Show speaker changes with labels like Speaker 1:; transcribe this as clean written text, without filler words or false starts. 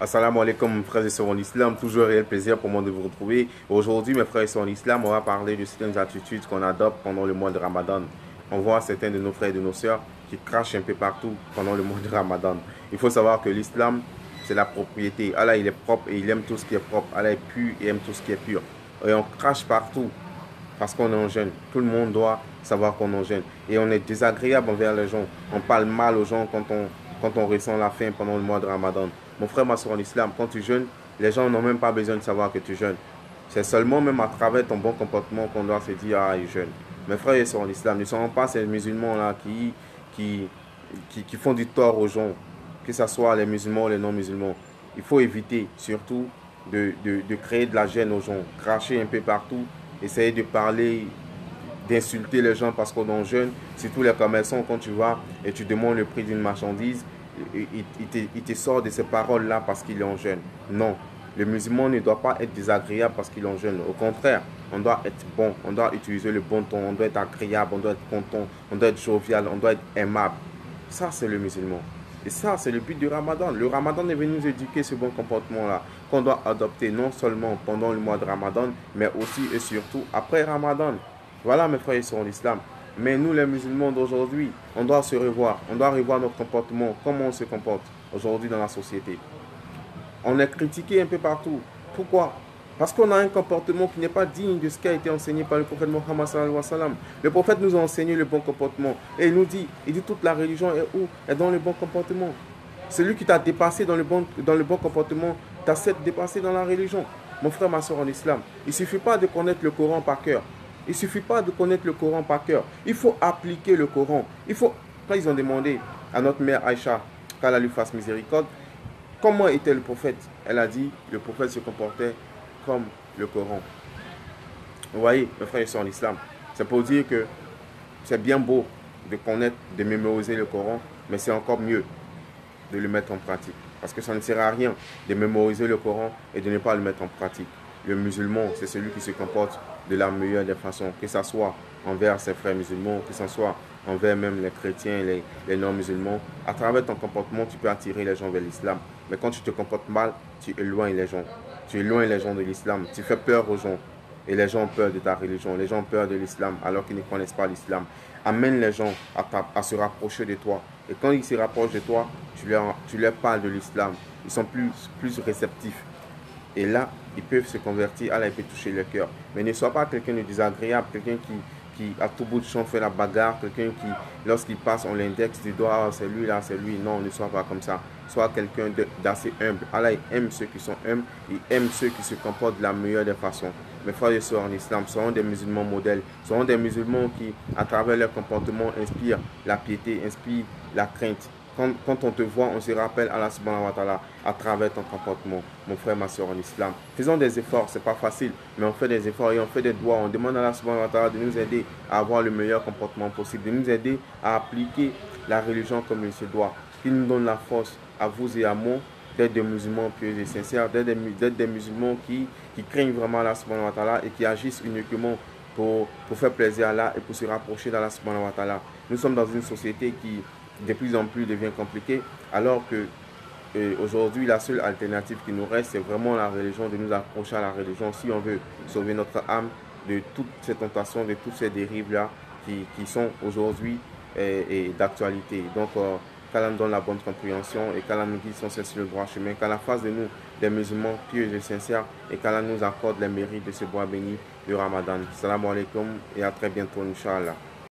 Speaker 1: Assalamu alaikum, mes frères et sœurs en islam. Toujours un réel plaisir pour moi de vous retrouver. Aujourd'hui, mes frères et sœurs en islam, on va parler de certaines attitudes qu'on adopte pendant le mois de Ramadan. On voit certains de nos frères et de nos sœurs qui crachent un peu partout pendant le mois de Ramadan. Il faut savoir que l'islam, c'est la propriété. Allah, il est propre et il aime tout ce qui est propre. Allah est pur et aime tout ce qui est pur. Et on crache partout parce qu'on est en jeûne. Tout le monde doit savoir qu'on est en jeûne. Et on est désagréable envers les gens. On parle mal aux gens quand on ressent la faim pendant le mois de Ramadan. Mon frère, ma soeur en islam, quand tu jeûnes, les gens n'ont même pas besoin de savoir que tu jeûnes. C'est seulement même à travers ton bon comportement qu'on doit se dire, ah, il jeûne. Mes frères et sœurs en islam, ne sont pas ces musulmans-là qui font du tort aux gens, que ce soit les musulmans ou les non-musulmans. Il faut éviter surtout de créer de la gêne aux gens, cracher un peu partout, essayer de parler, d'insulter les gens parce qu'on est jeune. Surtout les commerçants, quand tu vas et tu demandes le prix d'une marchandise, il te sort de ces paroles-là parce qu'il est en jeûne. Non, le musulman ne doit pas être désagréable parce qu'il est en jeûne. Au contraire, on doit être bon, on doit utiliser le bon ton, on doit être agréable, on doit être content, on doit être jovial, on doit être aimable. Ça, c'est le musulman. Et ça, c'est le but du Ramadan. Le Ramadan est venu nous éduquer ce bon comportement-là, qu'on doit adopter non seulement pendant le mois de Ramadan, mais aussi et surtout après Ramadan. Voilà, mes frères et sœurs en islam. Mais nous, les musulmans d'aujourd'hui, on doit se revoir. On doit revoir notre comportement, comment on se comporte aujourd'hui dans la société. On est critiqué un peu partout. Pourquoi? Parce qu'on a un comportement qui n'est pas digne de ce qui a été enseigné par le prophète Mohammed sallallahu alayhi wa sallam. Le prophète nous a enseigné le bon comportement. Et il dit toute la religion est où? Est dans le bon comportement. Celui qui t'a dépassé dans le bon comportement, t'a dépassé dans la religion. Mon frère, ma soeur en islam, il ne suffit pas de connaître le Coran par cœur. Il ne suffit pas de connaître le Coran par cœur. Il faut appliquer le Coran. Quand ils ont demandé à notre mère Aïcha qu'Allah lui fasse miséricorde, comment était le prophète? Elle a dit, le prophète se comportait comme le Coran. Vous voyez, mes frères et sœurs en islam, c'est pour dire que c'est bien beau de connaître, de mémoriser le Coran, mais c'est encore mieux de le mettre en pratique. Parce que ça ne sert à rien de mémoriser le Coran et de ne pas le mettre en pratique. Le musulman, c'est celui qui se comporte de la meilleure des façons, que ce soit envers ses frères musulmans, que ce soit envers même les chrétiens, les non-musulmans. À travers ton comportement, tu peux attirer les gens vers l'islam. Mais quand tu te comportes mal, tu éloignes les gens. Tu éloignes les gens de l'islam. Tu fais peur aux gens. Et les gens ont peur de ta religion. Les gens ont peur de l'islam alors qu'ils ne connaissent pas l'islam. Amène les gens à se rapprocher de toi. Et quand ils se rapprochent de toi, tu leur parles de l'islam. Ils sont plus réceptifs. Et là, ils peuvent se convertir, Allah peut toucher le cœur. Mais ne sois pas quelqu'un de désagréable, quelqu'un qui à tout bout de champ fait la bagarre, quelqu'un qui, lorsqu'il passe, on l'indexe du doigt, ah, c'est lui là, c'est lui. Non, ne sois pas comme ça. Sois quelqu'un d'assez humble. Allah aime ceux qui sont humbles, il aime ceux qui se comportent de la meilleure des façons. Mes frères et sœurs en islam seront des musulmans modèles, seront des musulmans qui, à travers leur comportement, inspirent la piété, inspirent la crainte. Quand on te voit, on se rappelle Allah subhanahu wa ta'ala à travers ton comportement, mon frère, ma soeur en islam. Faisons des efforts, c'est pas facile, mais on fait des efforts et on fait des doigts. On demande à Allah subhanahu wa ta'ala de nous aider à avoir le meilleur comportement possible, de nous aider à appliquer la religion comme il se doit. Qu'il nous donne la force à vous et à moi d'être des musulmans pieux et sincères, d'être des musulmans qui craignent vraiment Allah subhanahu wa ta'ala et qui agissent uniquement pour faire plaisir à Allah et pour se rapprocher d'Allah subhanahu wa ta'ala. Nous sommes dans une société qui de plus en plus devient compliqué, alors que aujourd'hui la seule alternative qui nous reste, c'est vraiment la religion, de nous approcher à la religion si on veut sauver notre âme de toutes ces tentations, de toutes ces dérives-là qui sont aujourd'hui d'actualité. Donc, qu'Allah nous donne la bonne compréhension et qu'Allah nous guide sur le droit chemin, qu'Allah fasse de nous des musulmans pieux et sincères et qu'Allah nous accorde les mérites de ce bois béni du Ramadan. Salam alaikum et à très bientôt, Inch'Allah.